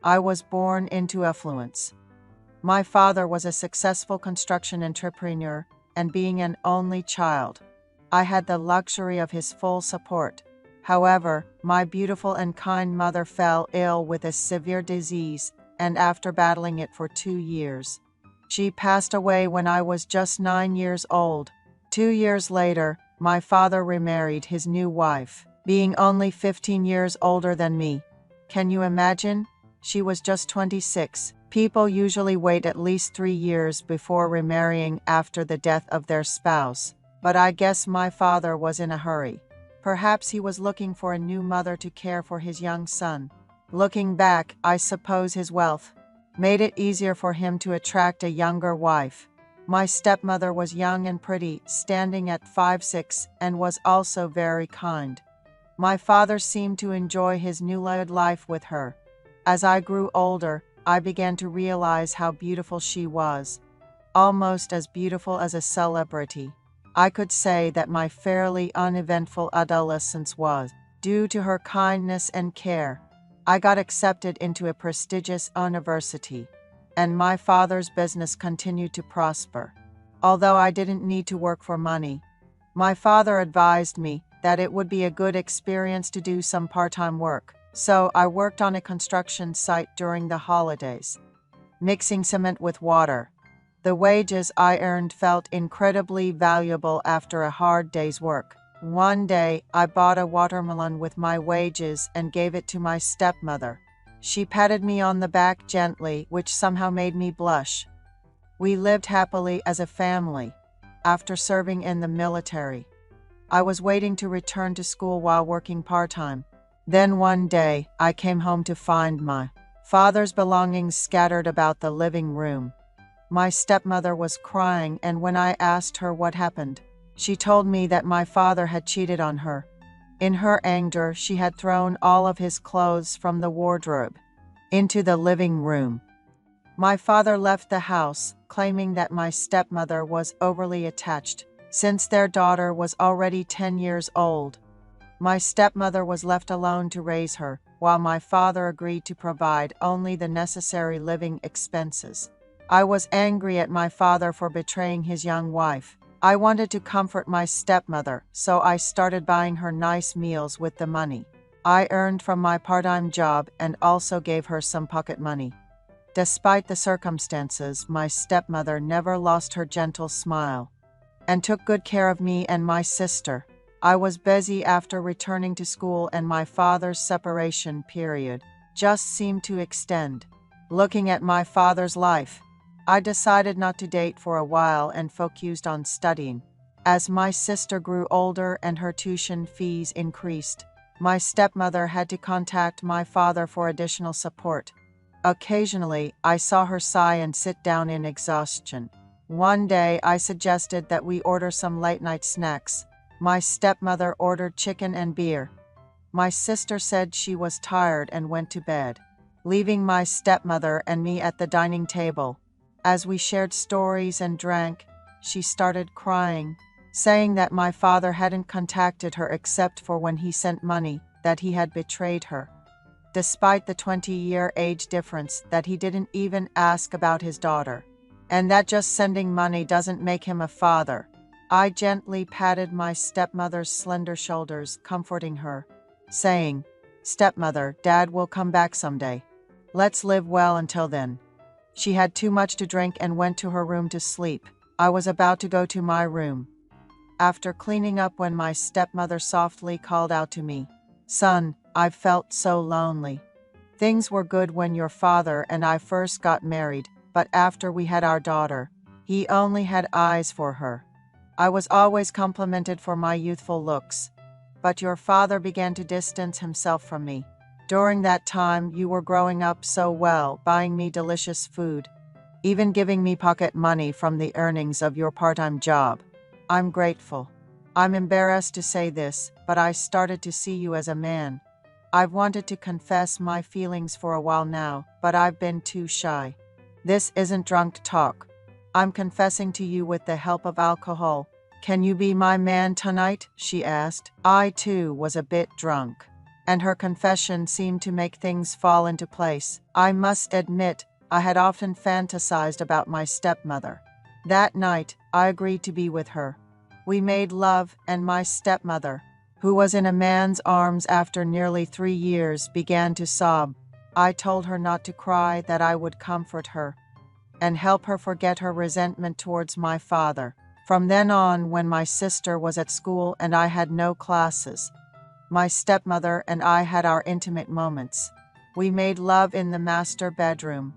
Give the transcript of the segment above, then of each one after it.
I was born into affluence. My father was a successful construction entrepreneur, and being an only child, I had the luxury of his full support. However, my beautiful and kind mother fell ill with a severe disease, and after battling it for 2 years, she passed away when I was just 9 years old. 2 years later, my father remarried his new wife, being only 15 years older than me. Can you imagine? She was just 26. People usually wait at least 3 years before remarrying after the death of their spouse, but I guess my father was in a hurry. Perhaps he was looking for a new mother to care for his young son. Looking back, I suppose his wealth made it easier for him to attract a younger wife. My stepmother was young and pretty, standing at 5'6", and was also very kind. My father seemed to enjoy his newlywed life with her. As I grew older, I began to realize how beautiful she was, almost as beautiful as a celebrity. I could say that my fairly uneventful adolescence was due to her kindness and care. I got accepted into a prestigious university, and my father's business continued to prosper. Although I didn't need to work for money, my father advised me that it would be a good experience to do some part-time work. So I worked on a construction site during the holidays, mixing cement with water. The wages I earned felt incredibly valuable after a hard day's work. One day, I bought a watermelon with my wages and gave it to my stepmother. She patted me on the back gently, which somehow made me blush. We lived happily as a family. After serving in the military, I was waiting to return to school while working part-time. Then one day, I came home to find my father's belongings scattered about the living room. My stepmother was crying, and when I asked her what happened, she told me that my father had cheated on her. In her anger, she had thrown all of his clothes from the wardrobe into the living room. My father left the house, claiming that my stepmother was overly attached, since their daughter was already 10 years old. My stepmother was left alone to raise her, while my father agreed to provide only the necessary living expenses. I was angry at my father for betraying his young wife. I wanted to comfort my stepmother, so I started buying her nice meals with the money I earned from my part-time job, and also gave her some pocket money. Despite the circumstances, my stepmother never lost her gentle smile and took good care of me and my sister. I was busy after returning to school, and my father's separation period just seemed to extend. Looking at my father's life, I decided not to date for a while and focused on studying. As my sister grew older and her tuition fees increased, my stepmother had to contact my father for additional support. Occasionally, I saw her sigh and sit down in exhaustion. One day, I suggested that we order some late-night snacks. My stepmother ordered chicken and beer. My sister said she was tired and went to bed, leaving my stepmother and me at the dining table. As we shared stories and drank, she started crying, saying that my father hadn't contacted her except for when he sent money, that he had betrayed her. Despite the 20-year age difference, that he didn't even ask about his daughter, and that just sending money doesn't make him a father. I gently patted my stepmother's slender shoulders, comforting her, saying, "Stepmother, Dad will come back someday. Let's live well until then." She had too much to drink and went to her room to sleep. I was about to go to my room after cleaning up when my stepmother softly called out to me, "Son, I've felt so lonely. Things were good when your father and I first got married, but after we had our daughter, he only had eyes for her. I was always complimented for my youthful looks, but your father began to distance himself from me. During that time, you were growing up so well, buying me delicious food, even giving me pocket money from the earnings of your part-time job. I'm grateful. I'm embarrassed to say this, but I started to see you as a man. I've wanted to confess my feelings for a while now, but I've been too shy. This isn't drunk talk. I'm confessing to you with the help of alcohol. Can you be my man tonight?" she asked. I too was a bit drunk, and her confession seemed to make things fall into place. I must admit, I had often fantasized about my stepmother. That night, I agreed to be with her. We made love, and my stepmother, who was in a man's arms after nearly 3 years, began to sob. I told her not to cry, that I would comfort her and help her forget her resentment towards my father. From then on, when my sister was at school and I had no classes, my stepmother and I had our intimate moments. We made love in the master bedroom,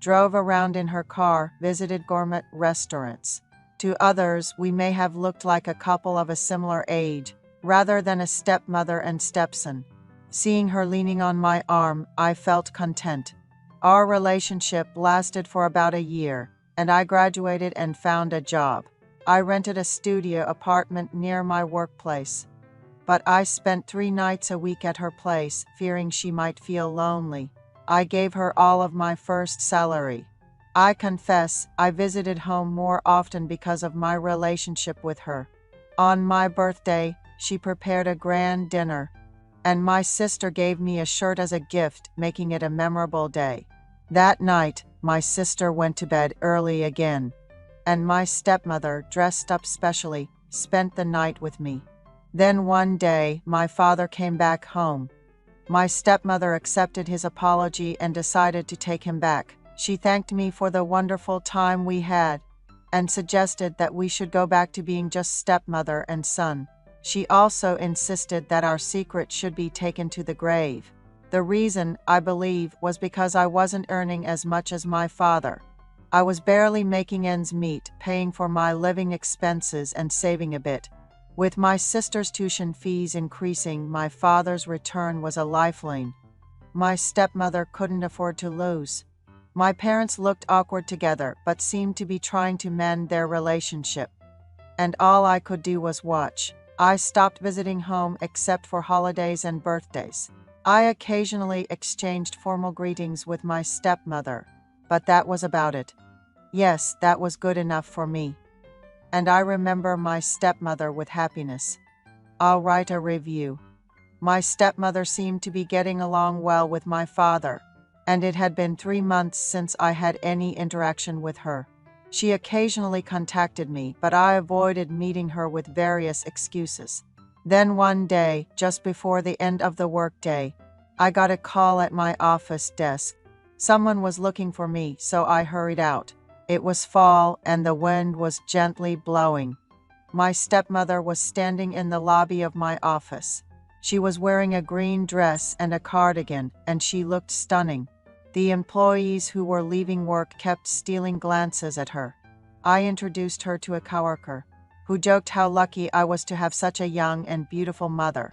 drove around in her car, visited gourmet restaurants. To others, we may have looked like a couple of a similar age, rather than a stepmother and stepson. Seeing her leaning on my arm, I felt content. Our relationship lasted for about a year, and I graduated and found a job. I rented a studio apartment near my workplace, but I spent 3 nights a week at her place, fearing she might feel lonely. I gave her all of my first salary. I confess, I visited home more often because of my relationship with her. On my birthday, she prepared a grand dinner, and my sister gave me a shirt as a gift, making it a memorable day. That night, my sister went to bed early again, and my stepmother, dressed up specially, spent the night with me. Then one day, my father came back home. My stepmother accepted his apology and decided to take him back. She thanked me for the wonderful time we had and suggested that we should go back to being just stepmother and son. She also insisted that our secret should be taken to the grave. The reason, I believe, was because I wasn't earning as much as my father. I was barely making ends meet, paying for my living expenses and saving a bit. With my sister's tuition fees increasing, my father's return was a lifeline my stepmother couldn't afford to lose. My parents looked awkward together, but seemed to be trying to mend their relationship, and all I could do was watch. I stopped visiting home except for holidays and birthdays. I occasionally exchanged formal greetings with my stepmother, but that was about it. Yes, that was good enough for me. And I remember my stepmother with happiness. I'll write a review. My stepmother seemed to be getting along well with my father, and it had been 3 months since I had any interaction with her. She occasionally contacted me, but I avoided meeting her with various excuses. Then one day, just before the end of the workday, I got a call at my office desk. Someone was looking for me, so I hurried out. It was fall, and the wind was gently blowing. My stepmother was standing in the lobby of my office. She was wearing a green dress and a cardigan, and she looked stunning. The employees who were leaving work kept stealing glances at her. I introduced her to a coworker, who joked how lucky I was to have such a young and beautiful mother.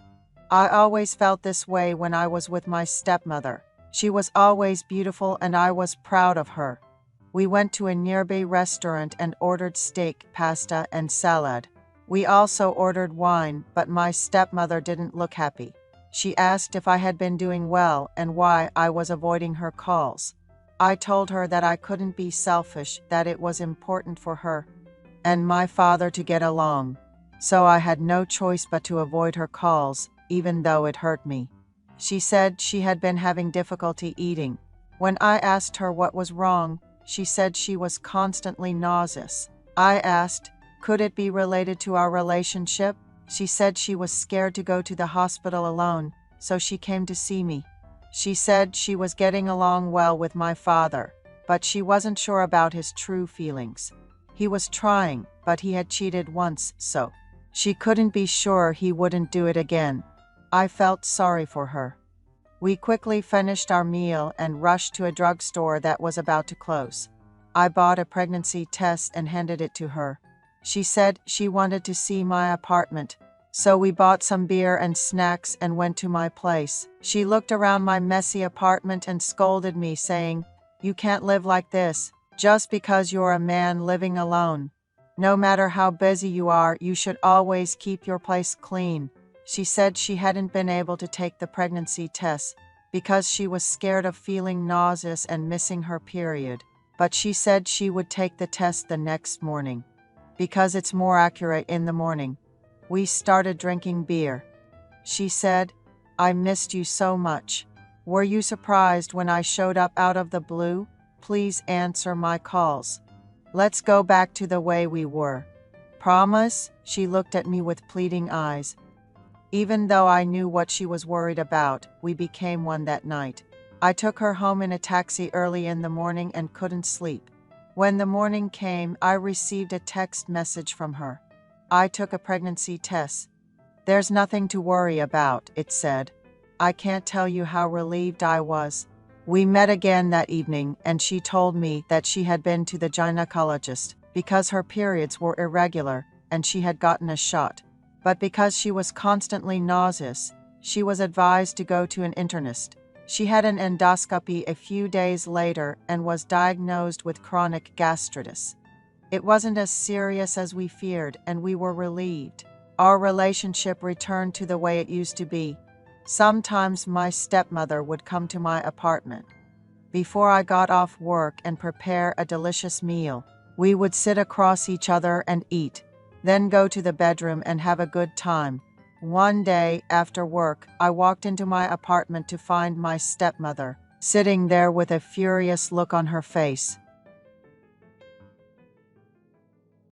I always felt this way when I was with my stepmother. She was always beautiful, and I was proud of her. We went to a nearby restaurant and ordered steak, pasta, and salad. We also ordered wine, but my stepmother didn't look happy. She asked if I had been doing well and why I was avoiding her calls. I told her that I couldn't be selfish, that it was important for her and my father to get along. So I had no choice but to avoid her calls, even though it hurt me. She said she had been having difficulty eating. When I asked her what was wrong, she said she was constantly nauseous. I asked, could it be related to our relationship? She said she was scared to go to the hospital alone, so she came to see me. She said she was getting along well with my father, but she wasn't sure about his true feelings. He was trying, but he had cheated once, so she couldn't be sure he wouldn't do it again. I felt sorry for her. We quickly finished our meal and rushed to a drugstore that was about to close. I bought a pregnancy test and handed it to her. She said she wanted to see my apartment, so we bought some beer and snacks and went to my place. She looked around my messy apartment and scolded me, saying, "You can't live like this, just because you're a man living alone. No matter how busy you are, you should always keep your place clean." She said she hadn't been able to take the pregnancy test because she was scared of feeling nauseous and missing her period, but she said she would take the test the next morning because it's more accurate in the morning. We started drinking beer. She said, I missed you so much. Were you surprised when I showed up out of the blue? Please answer my calls. Let's go back to the way we were. Promise?" She looked at me with pleading eyes. Even though I knew what she was worried about, we became one that night. I took her home in a taxi early in the morning and couldn't sleep. When the morning came, I received a text message from her. I took a pregnancy test. "There's nothing to worry about," it said. I can't tell you how relieved I was. We met again that evening, and she told me that she had been to the gynecologist because her periods were irregular and she had gotten a shot. But because she was constantly nauseous, she was advised to go to an internist. She had an endoscopy a few days later and was diagnosed with chronic gastritis. It wasn't as serious as we feared, and we were relieved. Our relationship returned to the way it used to be. Sometimes my stepmother would come to my apartment. Before I got off work and prepare a delicious meal, we would sit across each other and eat, then go to the bedroom and have a good time. One day, after work, I walked into my apartment to find my stepmother sitting there with a furious look on her face.